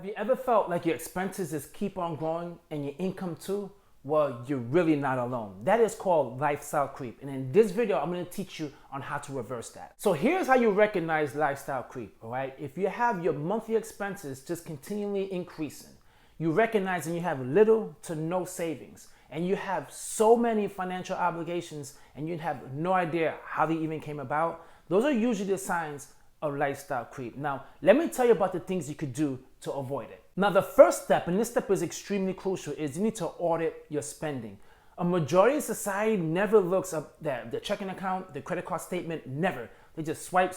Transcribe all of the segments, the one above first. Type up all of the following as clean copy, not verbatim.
Have you ever felt like your expenses just keep on growing and your income too? Well, you're really not alone. That is called lifestyle creep. And in this video, I'm gonna teach you on how to reverse that. So here's how you recognize lifestyle creep, all right? If you have your monthly expenses just continually increasing, you recognize and you have little to no savings, and you have so many financial obligations and you have no idea how they even came about, those are usually the signs of lifestyle creep. Now, let me tell you about the things you could do to avoid it. Now, the first step, and this step is extremely crucial, is you need to audit your spending. A majority of society never looks up the checking account, the credit card statement, never. They just swipe,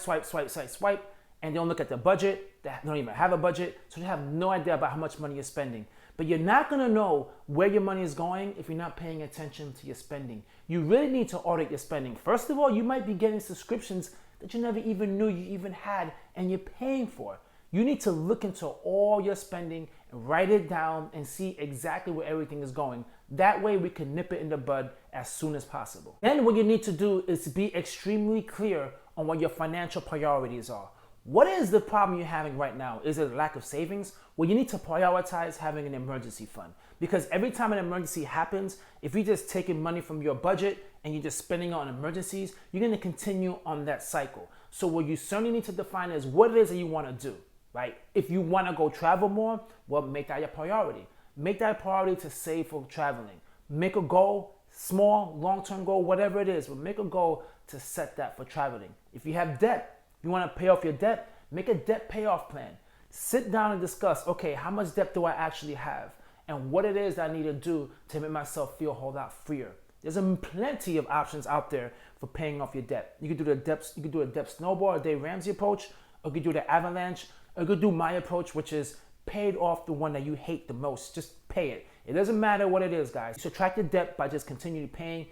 and they don't look at the budget. They don't even have a budget, so they have no idea about how much money you're spending. But you're not gonna know where your money is going if you're not paying attention to your spending. You really need to audit your spending. First of all, you might be getting subscriptions that you never even knew you even had and you're paying for. You need to look into all your spending and write it down and see exactly where everything is going. That way we can nip it in the bud as soon as possible. Then what you need to do is be extremely clear on what your financial priorities are. What is the problem you're having right now? Is it a lack of savings? Well, you need to prioritize having an emergency fund, because every time an emergency happens, if you're just taking money from your budget and you're just spending it on emergencies, you're going to continue on that cycle. So what you certainly need to define is what it is that you want to do, right? If you want to go travel more, well, make that your priority. Make that a priority to save for traveling. Make a goal, small, long-term goal, whatever it is, but make a goal to set that for traveling. If you have debt, you want to pay off your debt, make a debt payoff plan. Sit down and discuss, okay, how much debt do I actually have? And what it is that I need to do to make myself feel a whole lot freer. There's plenty of options out there for paying off your debt. You could do a debt snowball, a Dave Ramsey approach, or you could do the avalanche, or you could do my approach, which is paid off the one that you hate the most. Just pay it. It doesn't matter what it is, guys. You subtract the debt by just continually paying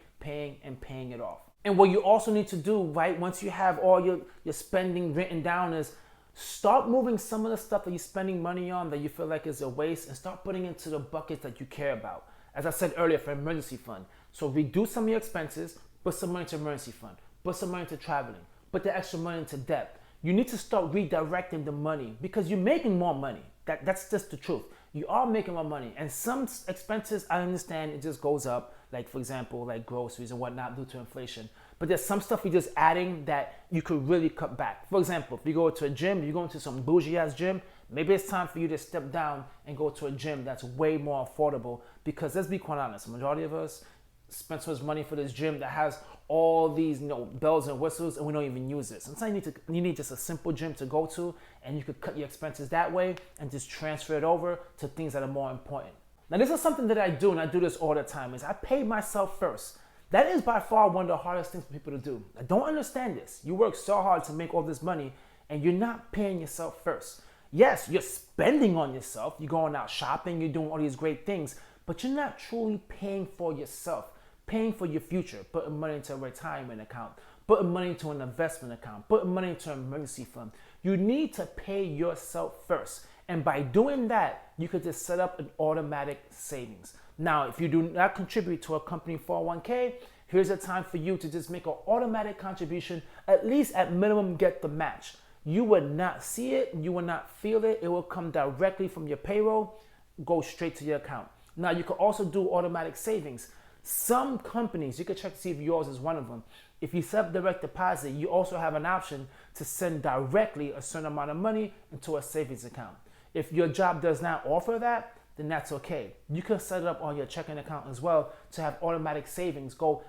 it off. And what you also need to do, right, once you have all your spending written down, is start moving some of the stuff that you're spending money on that you feel like is a waste and start putting into the buckets that you care about. As I said earlier, for emergency fund. So reduce some of your expenses, put some money into emergency fund, put some money into traveling, put the extra money into debt. You need to start redirecting the money because you're making more money. That's just the truth. You are making more money, and some expenses, I understand, it just goes up, like for example, like groceries and whatnot due to inflation. But there's some stuff you're just adding that you could really cut back. For example, if you go to a gym, you go into some bougie ass gym, maybe it's time for you to step down and go to a gym that's way more affordable, because let's be quite honest, the majority of us spend so much money for this gym that has all these bells and whistles, and we don't even use it. Sometimes you need just a simple gym to go to, and you could cut your expenses that way and just transfer it over to things that are more important. Now, this is something that I do, and I do this all the time, is I pay myself first. That is by far one of the hardest things for people to do. I don't understand this. You work so hard to make all this money, and you're not paying yourself first. Yes, you're spending on yourself. You're going out shopping, you're doing all these great things, but you're not truly paying for yourself. Paying for your future, putting money into a retirement account, putting money into an investment account, putting money into an emergency fund. You need to pay yourself first. And by doing that, you could just set up an automatic savings. Now, if you do not contribute to a company 401k, here's a time for you to just make an automatic contribution, at least at minimum get the match. You would not see it, you will not feel it. It will come directly from your payroll, go straight to your account. Now, you could also do automatic savings. Some companies, you can check to see if yours is one of them. If you set up direct deposit, you also have an option to send directly a certain amount of money into a savings account. If your job does not offer that, then that's okay. You can set it up on your checking account as well to have automatic savings go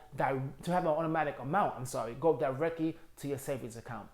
directly to your savings account.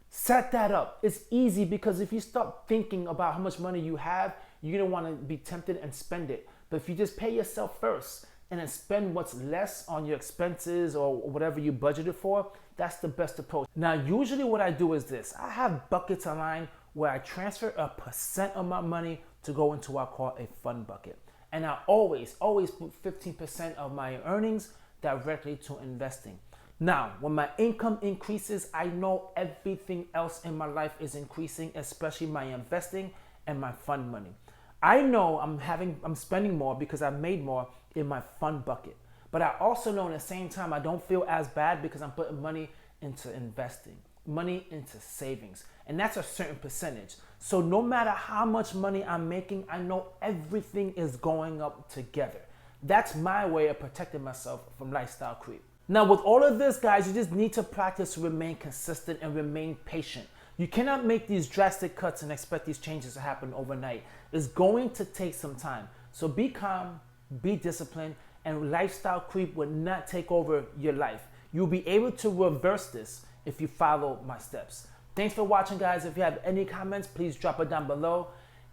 Set that up. It's easy, because if you start thinking about how much money you have, you're gonna want to be tempted and spend it. But if you just pay yourself first and then spend what's less on your expenses or whatever you budgeted for, that's the best approach. Now, usually what I do is this. I have buckets online where I transfer a percent of my money to go into what I call a fund bucket. And I always put 15% of my earnings directly to investing. Now, when my income increases, I know everything else in my life is increasing, especially my investing and my fund money. I know I'm spending more because I made more in my fund bucket. But I also know at the same time I don't feel as bad because I'm putting money into investing. money into savings, and that's a certain percentage. So no matter how much money I'm making, I know everything is going up together. That's my way of protecting myself from lifestyle creep. Now, with all of this, guys, you just need to practice to remain consistent and remain patient. You cannot make these drastic cuts and expect these changes to happen overnight. It's going to take some time. So be calm, be disciplined, and lifestyle creep will not take over your life. You'll be able to reverse this if you follow my steps. Thanks for watching, guys. If you have any comments, please drop it down below.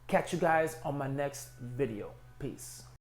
Catch you guys on my next video. Peace.